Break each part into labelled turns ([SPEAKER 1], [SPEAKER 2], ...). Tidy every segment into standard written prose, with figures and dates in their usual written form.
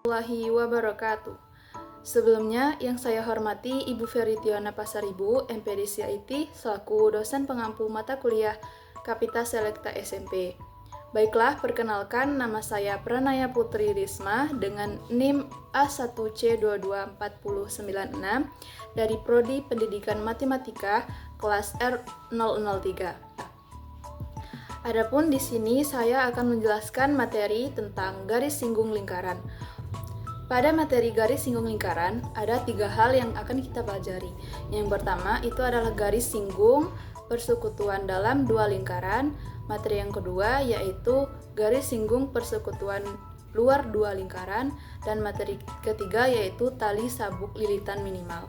[SPEAKER 1] Warahmatullahi wabarakatuh. Sebelumnya, yang saya hormati Ibu Feritiona Pasaribu, MPD CIT, selaku dosen pengampu mata kuliah Kapita Selekta SMP. Baiklah, perkenalkan nama saya Pranaya Putri Risma dengan NIM A1C22496 dari Prodi Pendidikan Matematika kelas R003. Adapun di sini saya akan menjelaskan materi tentang garis singgung lingkaran. Pada materi garis singgung lingkaran, ada 3 hal yang akan kita pelajari. Yang pertama itu adalah garis singgung persekutuan dalam 2 lingkaran. Materi yang kedua yaitu garis singgung persekutuan luar 2 lingkaran. Dan materi ketiga yaitu tali sabuk lilitan minimal.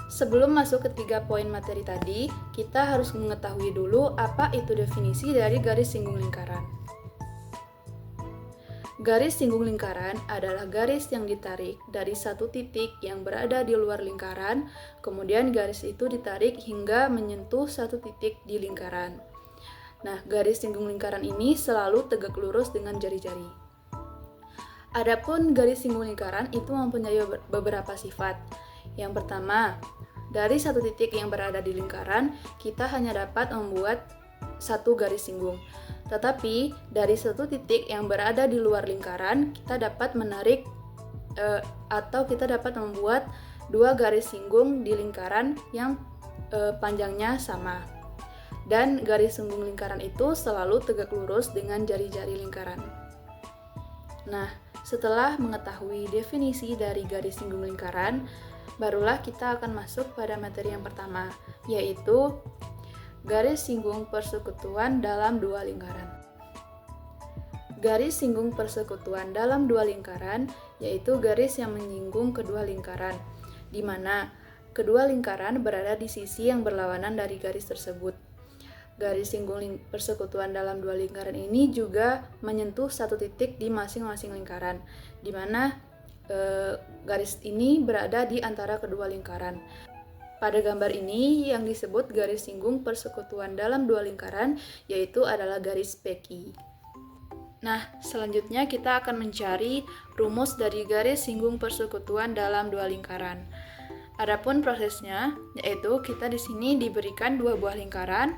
[SPEAKER 1] Sebelum masuk ke 3 poin materi tadi, kita harus mengetahui dulu apa itu definisi dari garis singgung lingkaran. Garis singgung lingkaran adalah garis yang ditarik dari satu titik yang berada di luar lingkaran, kemudian garis itu ditarik hingga menyentuh satu titik di lingkaran. Nah, garis singgung lingkaran ini selalu tegak lurus dengan jari-jari. Adapun garis singgung lingkaran itu mempunyai beberapa sifat. Yang pertama, dari satu titik yang berada di lingkaran, kita hanya dapat membuat satu garis singgung. Tetapi dari satu titik yang berada di luar lingkaran, kita dapat menarik atau kita dapat membuat 2 garis singgung di lingkaran yang panjangnya sama. Dan garis singgung lingkaran itu selalu tegak lurus dengan jari-jari lingkaran. Nah, setelah mengetahui definisi dari garis singgung lingkaran, barulah kita akan masuk pada materi yang pertama, yaitu garis singgung persekutuan dalam 2 lingkaran. Garis singgung persekutuan dalam 2 lingkaran yaitu garis yang menyinggung kedua lingkaran, di mana kedua lingkaran berada di sisi yang berlawanan dari garis tersebut. Garis singgung persekutuan dalam 2 lingkaran ini juga menyentuh satu titik di masing-masing lingkaran, di mana garis ini berada di antara kedua lingkaran. Pada gambar ini yang disebut garis singgung persekutuan dalam 2 lingkaran yaitu adalah garis PQ. Nah, selanjutnya kita akan mencari rumus dari garis singgung persekutuan dalam 2 lingkaran. Adapun prosesnya yaitu kita di sini diberikan 2 buah lingkaran.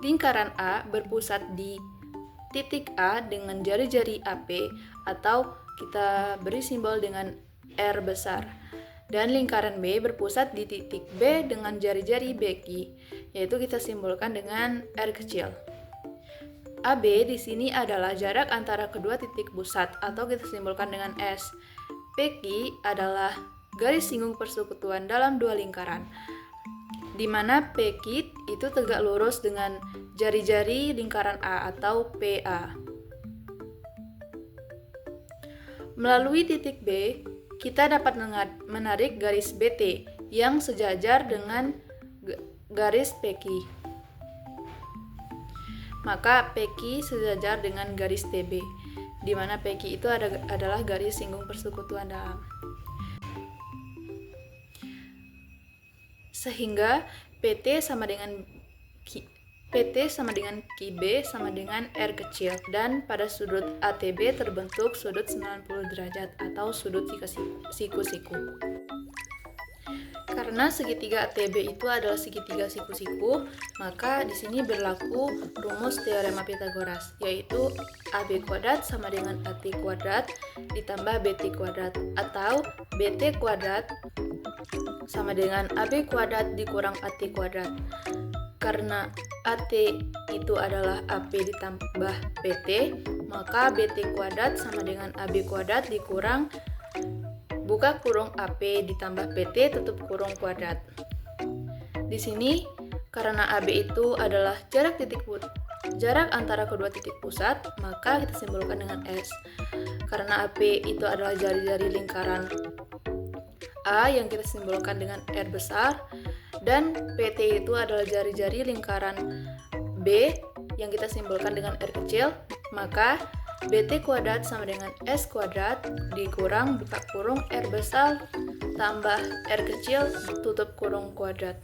[SPEAKER 1] Lingkaran A berpusat di titik A dengan jari-jari AP atau kita beri simbol dengan R besar, dan lingkaran B berpusat di titik B dengan jari-jari BQ, yaitu kita simbolkan dengan R kecil. AB di sini adalah jarak antara kedua titik pusat atau kita simbolkan dengan S. PQ adalah garis singgung persekutuan dalam 2 lingkaran, di mana PQ itu tegak lurus dengan jari-jari lingkaran A atau PA. Melalui titik B, kita dapat menarik garis BT yang sejajar dengan garis PQ. Maka PQ sejajar dengan garis TB, di mana PQ itu adalah garis singgung persekutuan dalam. Sehingga PT sama dengan QB sama dengan R kecil, dan pada sudut ATB terbentuk sudut 90 derajat atau sudut siku-siku. Karena segitiga ATB itu adalah segitiga siku-siku, maka di sini berlaku rumus teorema Pythagoras, yaitu AB kuadrat sama dengan AT kuadrat ditambah BT kuadrat, atau BT kuadrat sama dengan AB kuadrat dikurang AT kuadrat. Karena AT itu adalah AP ditambah PT, maka BT kuadrat sama dengan AB kuadrat dikurang buka kurung AP ditambah PT tutup kurung kuadrat. Di sini karena AB itu adalah jarak antara kedua titik pusat, maka kita simbolkan dengan S. Karena AP itu adalah jari-jari lingkaran A yang kita simbolkan dengan R besar, dan PT itu adalah jari-jari lingkaran B yang kita simbolkan dengan R kecil, maka BT kuadrat sama dengan S kuadrat dikurang buka kurung R besar tambah R kecil tutup kurung kuadrat.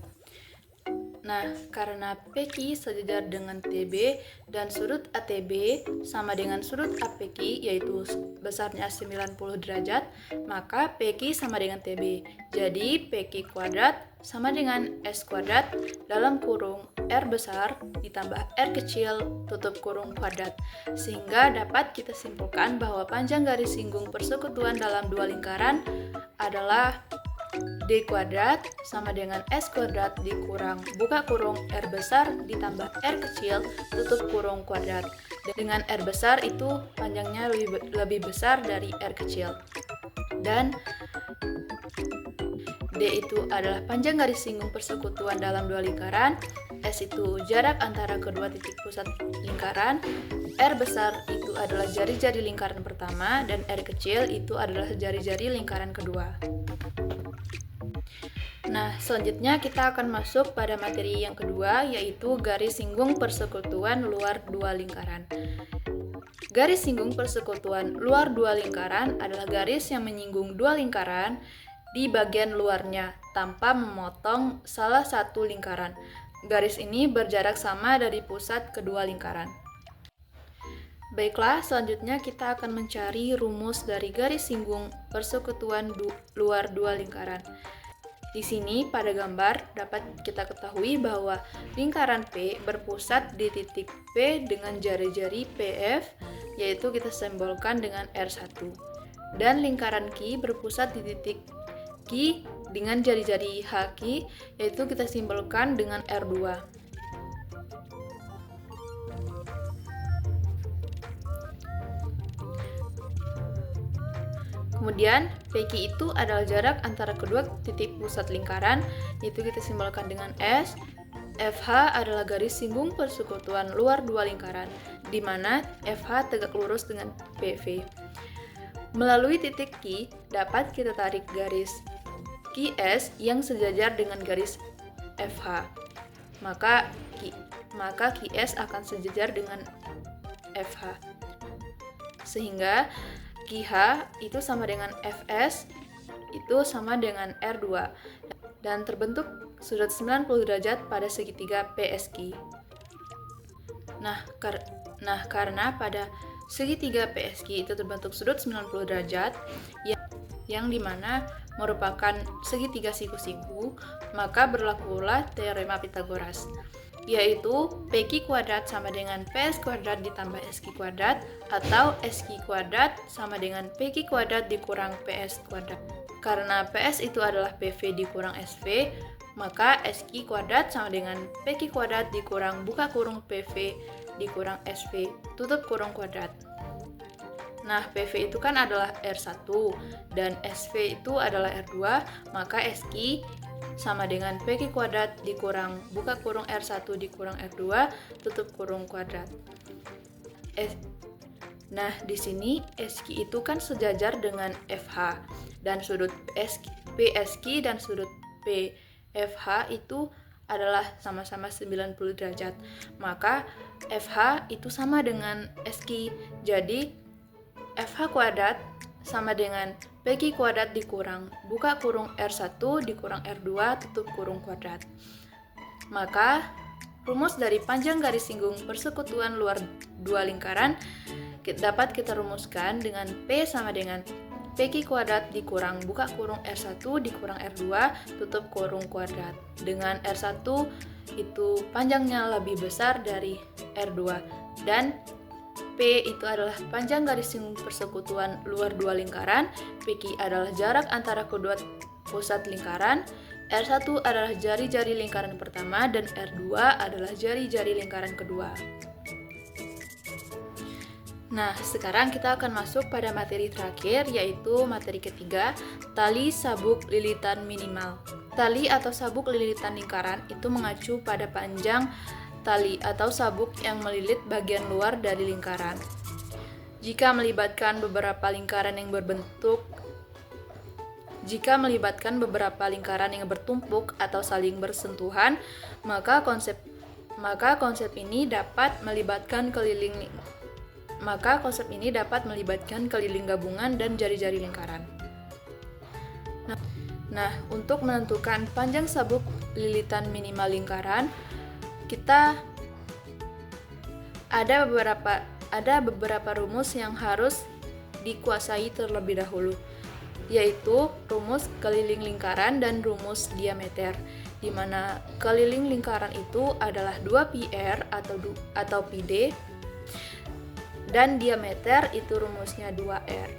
[SPEAKER 1] Nah, karena PQ sejajar dengan TB dan sudut ATB sama dengan sudut APQ yaitu besarnya 90 derajat, maka PQ sama dengan TB. Jadi, PQ kuadrat sama dengan S kuadrat dalam kurung R besar ditambah R kecil tutup kurung kuadrat. Sehingga dapat kita simpulkan bahwa panjang garis singgung persekutuan dalam dua lingkaran adalah D kuadrat sama dengan S kuadrat dikurang buka kurung R besar ditambah R kecil tutup kurung kuadrat. Dengan R besar itu panjangnya lebih besar dari R kecil. Dan D itu adalah panjang garis singgung persekutuan dalam dua lingkaran, S itu jarak antara kedua titik pusat lingkaran, R besar itu adalah jari-jari lingkaran pertama, dan R kecil itu adalah jari-jari lingkaran kedua. Nah, selanjutnya kita akan masuk pada materi yang kedua, yaitu garis singgung persekutuan luar dua lingkaran. Garis singgung persekutuan luar dua lingkaran adalah garis yang menyinggung dua lingkaran di bagian luarnya tanpa memotong salah satu lingkaran. Garis ini berjarak sama dari pusat kedua lingkaran. Baiklah, selanjutnya kita akan mencari rumus dari garis singgung persekutuan luar dua lingkaran. Di sini pada gambar dapat kita ketahui bahwa lingkaran P berpusat di titik P dengan jari-jari PF, yaitu kita simbolkan dengan R1. Dan lingkaran Q berpusat di titik Q dengan jari-jari HQ, yaitu kita simbolkan dengan R2. Kemudian, PQ itu adalah jarak antara kedua titik pusat lingkaran, yaitu kita simbolkan dengan S. FH adalah garis singgung persekutuan luar dua lingkaran, di mana FH tegak lurus dengan PV. Melalui titik Q, dapat kita tarik garis QS yang sejajar dengan garis FH. Maka QS akan sejajar dengan FH. Sehingga QH itu sama dengan Fs itu sama dengan R2 dan terbentuk sudut 90 derajat pada segitiga PSQ. Nah, karena pada segitiga PSQ itu terbentuk sudut 90 derajat yang dimana merupakan segitiga siku-siku, maka berlakulah teorema Pitagoras, yaitu PQ kuadrat sama dengan PS kuadrat ditambah SQ kuadrat, atau SQ kuadrat sama dengan PQ kuadrat dikurang PS kuadrat. Karena PS itu adalah PV dikurang SV, maka SQ kuadrat sama dengan PQ kuadrat dikurang buka kurung PV dikurang SV tutup kurung kuadrat. Nah, PV itu kan adalah R1 dan SV itu adalah R2, maka SQ sama dengan PQ kuadrat dikurang buka kurung R1 dikurang R2 tutup kurung kuadrat. Nah, di sini SQ itu kan sejajar dengan FH dan sudut PSQ dan sudut PFH itu adalah sama-sama 90 derajat. Maka FH itu sama dengan SQ. Jadi FH kuadrat sama dengan PQ kuadrat dikurang buka kurung R1 dikurang R2 tutup kurung kuadrat. Maka rumus dari panjang garis singgung persekutuan luar dua lingkaran dapat kita rumuskan dengan P sama dengan PQ kuadrat dikurang buka kurung R1 dikurang R2 tutup kurung kuadrat. Dengan R1 itu panjangnya lebih besar dari R2 dan P itu adalah panjang garis singgung persekutuan luar dua lingkaran, PQ adalah jarak antara kedua pusat lingkaran, R1 adalah jari-jari lingkaran pertama, dan R2 adalah jari-jari lingkaran kedua. Nah, sekarang kita akan masuk pada materi terakhir, yaitu materi ketiga, tali sabuk lilitan minimal. Tali atau sabuk lilitan lingkaran itu mengacu pada panjang tali atau sabuk yang melilit bagian luar dari lingkaran. Jika melibatkan beberapa lingkaran yang bertumpuk atau saling bersentuhan, maka konsep ini dapat melibatkan keliling gabungan dan jari-jari lingkaran. Nah, untuk menentukan panjang sabuk lilitan minimal lingkaran, kita ada beberapa rumus yang harus dikuasai terlebih dahulu, yaitu rumus keliling lingkaran dan rumus diameter, di mana keliling lingkaran itu adalah 2πr atau πd, dan diameter itu rumusnya 2r.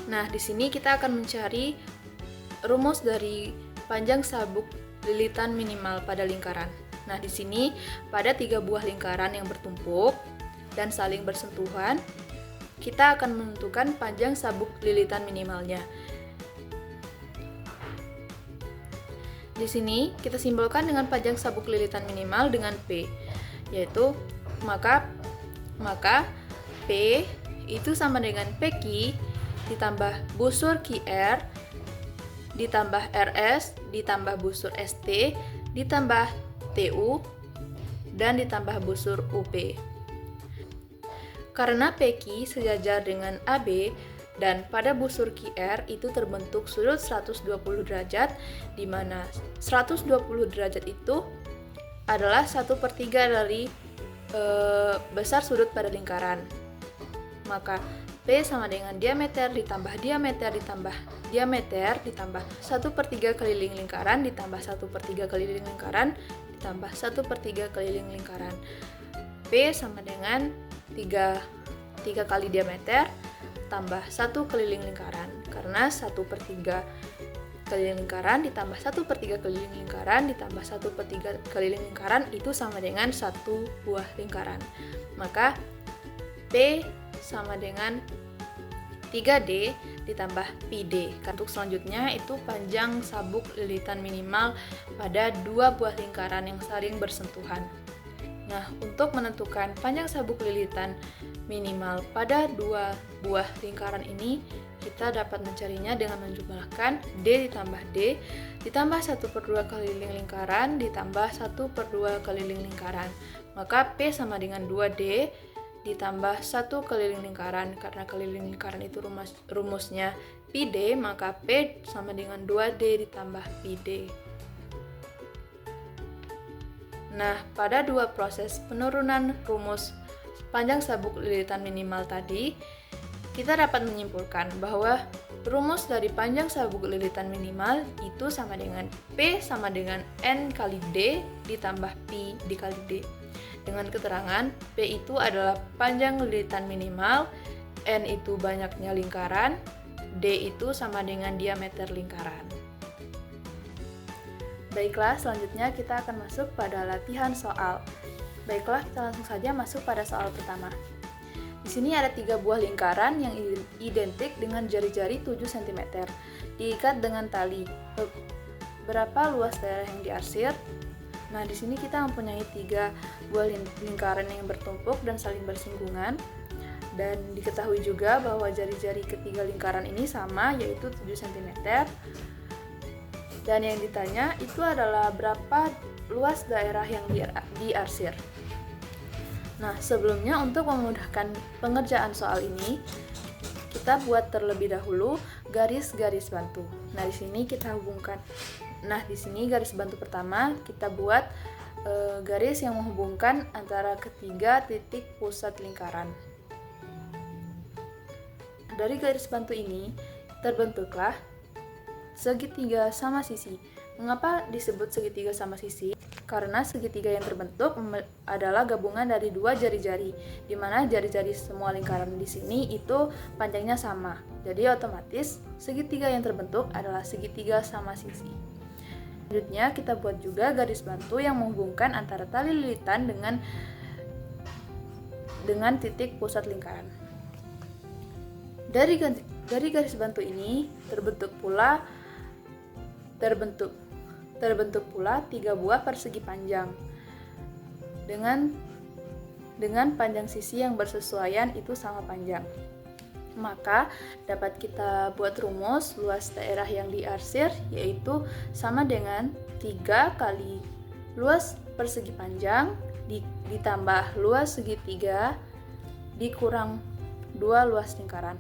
[SPEAKER 1] Nah, di sini kita akan mencari rumus dari panjang sabuk lilitan minimal pada lingkaran. Nah, di sini pada 3 buah lingkaran yang bertumpuk dan saling bersentuhan, kita akan menentukan panjang sabuk lilitan minimalnya. Di sini kita simbolkan dengan panjang sabuk lilitan minimal dengan P, yaitu maka P itu sama dengan PQ ditambah busur QR ditambah RS ditambah busur ST ditambah TU dan ditambah busur UP. Karena PQ sejajar dengan AB dan pada busur QR itu terbentuk sudut 120 derajat, di mana 120 derajat itu adalah 1/3 dari besar sudut pada lingkaran. Maka P sama dengan diameter ditambah diameter ditambah diameter ditambah 1/3 keliling lingkaran ditambah 1/3 keliling lingkaran ditambah 1/3 keliling lingkaran. P sama dengan 3 kali diameter tambah 1 keliling lingkaran, karena 1/3 keliling lingkaran ditambah 1/3 keliling lingkaran ditambah 1/3 keliling lingkaran itu sama dengan 1 buah lingkaran. Maka P sama dengan 3D ditambah PD. Untuk selanjutnya itu panjang sabuk lilitan minimal pada 2 buah lingkaran yang saling bersentuhan. Nah, untuk menentukan panjang sabuk lilitan minimal pada 2 buah lingkaran ini, kita dapat mencarinya dengan menjumlahkan D ditambah D ditambah 1/2 keliling lingkaran ditambah 1/2 keliling lingkaran. Maka P sama dengan 2D ditambah 1 keliling lingkaran. Karena keliling lingkaran itu rumusnya PD, maka P sama dengan 2D ditambah PD. Nah, pada 2 proses penurunan rumus panjang sabuk lilitan minimal tadi, kita dapat menyimpulkan bahwa rumus dari panjang sabuk lilitan minimal itu sama dengan P sama dengan N kali D ditambah Pi dikali D. Dengan keterangan P itu adalah panjang lilitan minimal, N itu banyaknya lingkaran, D itu sama dengan diameter lingkaran. Baiklah, selanjutnya kita akan masuk pada latihan soal. Baiklah, kita langsung saja masuk pada soal pertama. Di sini ada 3 buah lingkaran yang identik dengan jari-jari 7 cm, diikat dengan tali. Berapa luas daerah yang diarsir? Nah, di sini kita mempunyai 3 buah lingkaran yang bertumpuk dan saling bersinggungan. Dan diketahui juga bahwa jari-jari ketiga lingkaran ini sama, yaitu 7 cm. Dan yang ditanya itu adalah berapa luas daerah yang diarsir. Nah, sebelumnya untuk memudahkan pengerjaan soal ini, kita buat terlebih dahulu garis-garis bantu. Nah, di sini kita hubungkan. Nah, di sini garis bantu pertama kita buat garis yang menghubungkan antara ketiga titik pusat lingkaran. Dari garis bantu ini terbentuklah segitiga sama sisi. Mengapa disebut segitiga sama sisi? Karena segitiga yang terbentuk adalah gabungan dari 2 jari-jari, di mana jari-jari semua lingkaran di sini itu panjangnya sama. Jadi otomatis segitiga yang terbentuk adalah segitiga sama sisi. Selanjutnya kita buat juga garis bantu yang menghubungkan antara tali lilitan dengan titik pusat lingkaran. Dari garis bantu ini terbentuk pula 3 buah persegi panjang dengan panjang sisi yang bersesuaian itu sama panjang. Maka dapat kita buat rumus luas daerah yang diarsir, yaitu sama dengan 3 kali luas persegi panjang ditambah luas segitiga dikurang 2 luas lingkaran.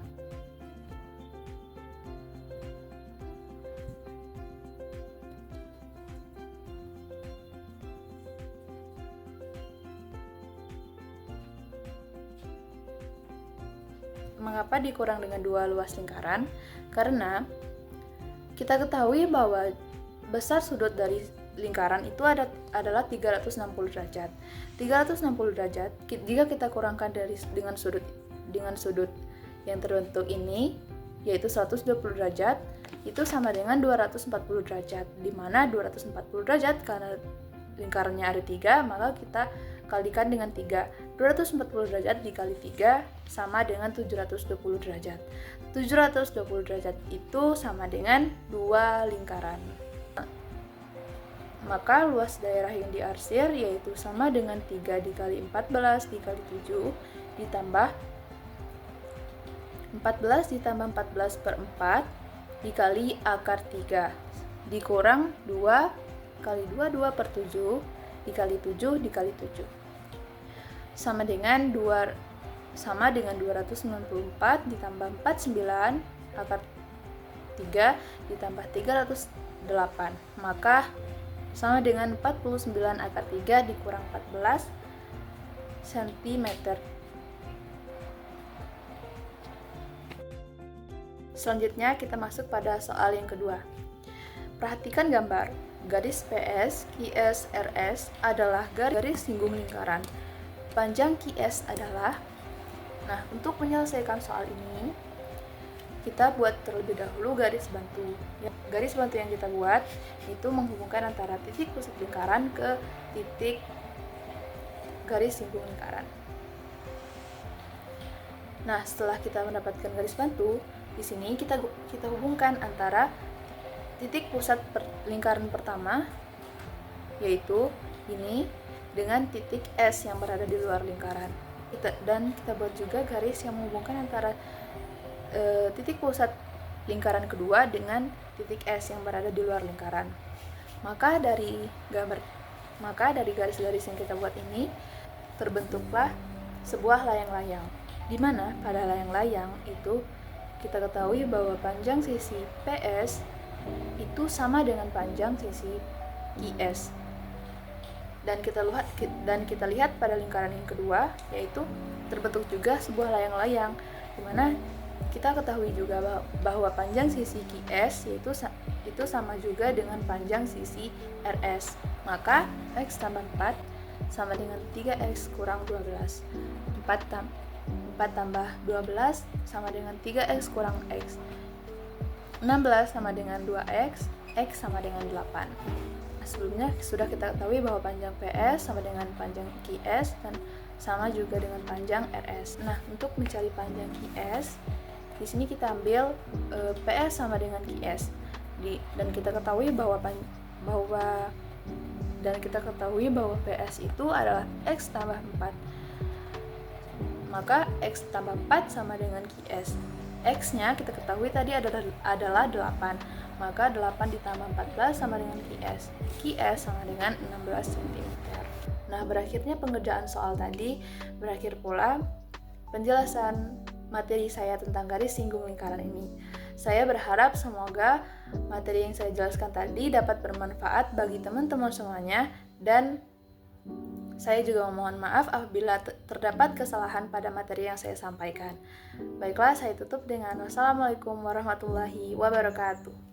[SPEAKER 1] mengapa dikurang dengan 2 luas lingkaran? Karena kita ketahui bahwa besar sudut dari lingkaran itu adalah 360 derajat. 360 derajat jika kita kurangkan dengan sudut yang terbentuk ini, yaitu 120 derajat, itu sama dengan 240 derajat, di mana 240 derajat karena lingkarannya ada 3, maka kita kalikan dengan 3. 240 derajat dikali 3 sama dengan 720 derajat. 720 derajat itu sama dengan 2 lingkaran. Maka luas daerah yang diarsir yaitu sama dengan 3 dikali 14 dikali 7 ditambah 14 ditambah 14 per 4 dikali akar 3 dikurang 2 kali 2 per 7 dikali 7 dikali 7 sama dengan 294 ditambah 49 akar 3 ditambah 308, maka sama dengan 49 akar 3 dikurang 14 cm. Selanjutnya kita masuk pada soal yang kedua. Perhatikan gambar. Garis PS, QS, RS adalah garis singgung lingkaran. Panjang QS adalah... Nah, untuk menyelesaikan soal ini, kita buat terlebih dahulu garis bantu. Garis bantu yang kita buat itu menghubungkan antara titik pusat lingkaran ke titik garis singgung lingkaran. Nah, setelah kita mendapatkan garis bantu, di sini kita hubungkan antara titik pusat lingkaran pertama, yaitu ini, dengan titik S yang berada di luar lingkaran. Dan kita buat juga garis yang menghubungkan antara titik pusat lingkaran kedua dengan titik S yang berada di luar lingkaran. Maka dari garis-garis yang kita buat ini terbentuklah sebuah layang-layang, di mana pada layang-layang itu kita ketahui bahwa panjang sisi PS itu sama dengan panjang sisi QS. Dan kita lihat pada lingkaran yang kedua, yaitu terbentuk juga sebuah layang-layang, di mana kita ketahui juga bahwa panjang sisi QS itu sama juga dengan panjang sisi RS. Maka X tambah 4 sama dengan 3X kurang 12. 4 tambah 12 sama dengan 3X kurang X. 16 sama dengan 2X, X sama dengan 8. Sebelumnya sudah kita ketahui bahwa panjang PS sama dengan panjang QS dan sama juga dengan panjang RS. Nah, untuk mencari panjang QS, di sini kita ambil PS sama dengan QS. Dan kita ketahui bahwa PS itu adalah X tambah 4. Maka X tambah 4 sama dengan QS. X-nya kita ketahui tadi adalah 8. Maka 8 ditambah 14 sama dengan QS. QS sama dengan 16 cm. Nah, berakhirnya pengerjaan soal tadi. Berakhir pula penjelasan materi saya tentang garis singgung lingkaran ini. Saya berharap semoga materi yang saya jelaskan tadi dapat bermanfaat bagi teman-teman semuanya, dan saya juga memohon maaf apabila terdapat kesalahan pada materi yang saya sampaikan. Baiklah, saya tutup dengan wassalamualaikum warahmatullahi wabarakatuh.